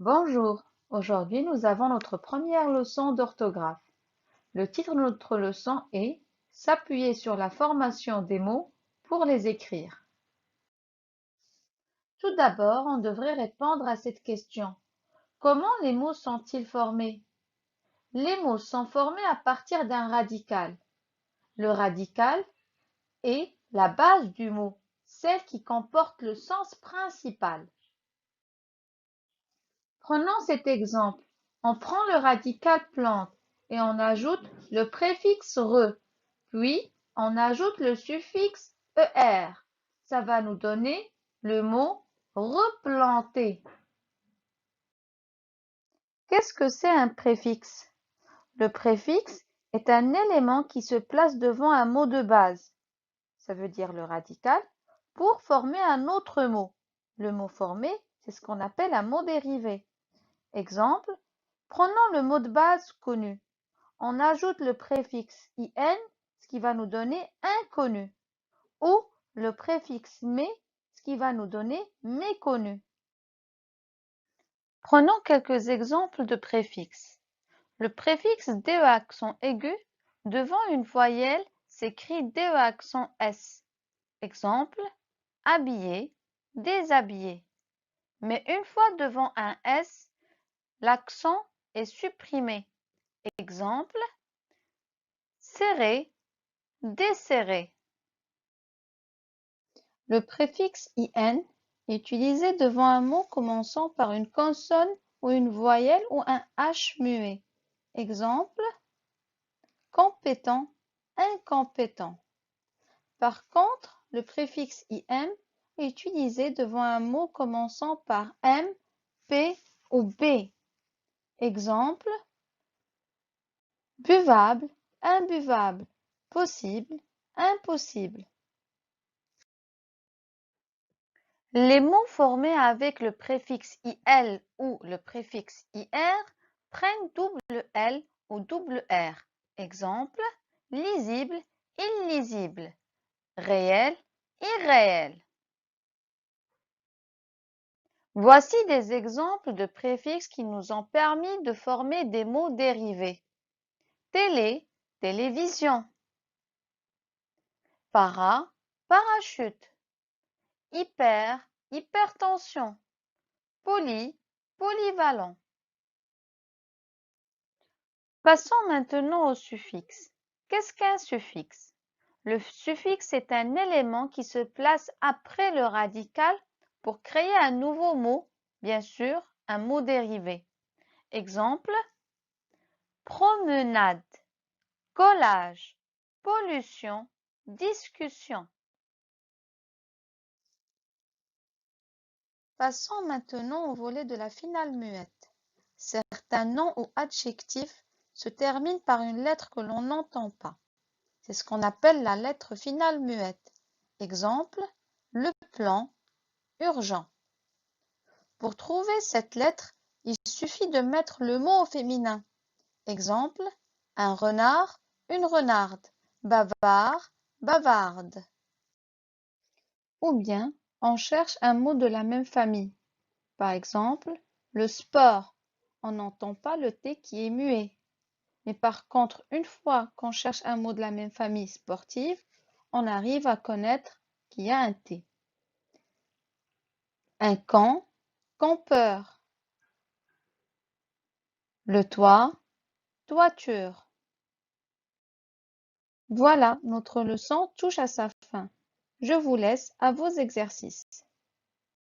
Bonjour, aujourd'hui nous avons notre première leçon d'orthographe. Le titre de notre leçon est S'appuyer sur la formation des mots pour les écrire. Tout d'abord, on devrait répondre à cette question. Comment les mots sont-ils formés? Les mots sont formés à partir d'un radical. Le radical est la base du mot, celle qui comporte le sens principal. Prenons cet exemple. On prend le radical plante et on ajoute le préfixe re, puis on ajoute le suffixe er. Ça va nous donner le mot replanter. Qu'est-ce que c'est un préfixe? Le préfixe est un élément qui se place devant un mot de base, ça veut dire le radical, pour former un autre mot. Le mot formé, c'est ce qu'on appelle un mot dérivé. Exemple, prenons le mot de base connu. On ajoute le préfixe in, ce qui va nous donner inconnu, ou le préfixe mais, ce qui va nous donner méconnu. Prenons quelques exemples de préfixes. Le préfixe DE accent aigu devant une voyelle s'écrit DE accent S. Exemple, habillé, déshabillé. Mais une fois devant un S, l'accent est supprimé. Exemple, serré, desserré. Le préfixe in est utilisé devant un mot commençant par une consonne ou une voyelle ou un H muet. Exemple, compétent, incompétent. Par contre, le préfixe im est utilisé devant un mot commençant par M, P ou B. Exemple, buvable, imbuvable, possible, impossible. Les mots formés avec le préfixe il ou le préfixe ir prennent double L ou double R. Exemple, lisible, illisible, réel, irréel. Voici des exemples de préfixes qui nous ont permis de former des mots dérivés. Télé, télévision. Para, parachute. Hyper, hypertension. Poly, polyvalent. Passons maintenant au suffixe. Qu'est-ce qu'un suffixe? Le suffixe est un élément qui se place après le radical pour créer un nouveau mot, bien sûr, un mot dérivé. Exemple, promenade, collage, pollution, discussion. Passons maintenant au volet de la finale muette. Certains noms ou adjectifs se terminent par une lettre que l'on n'entend pas. C'est ce qu'on appelle la lettre finale muette. Exemple, le plan, urgent. Pour trouver cette lettre, il suffit de mettre le mot au féminin. Exemple, un renard, une renarde, bavard, bavarde. Ou bien, on cherche un mot de la même famille. Par exemple, le sport. On n'entend pas le T qui est muet. Mais par contre, une fois qu'on cherche un mot de la même famille sportive, on arrive à connaître qu'il y a un T. Un camp, campeur. Le toit, toiture. Voilà, notre leçon touche à sa fin. Je vous laisse à vos exercices.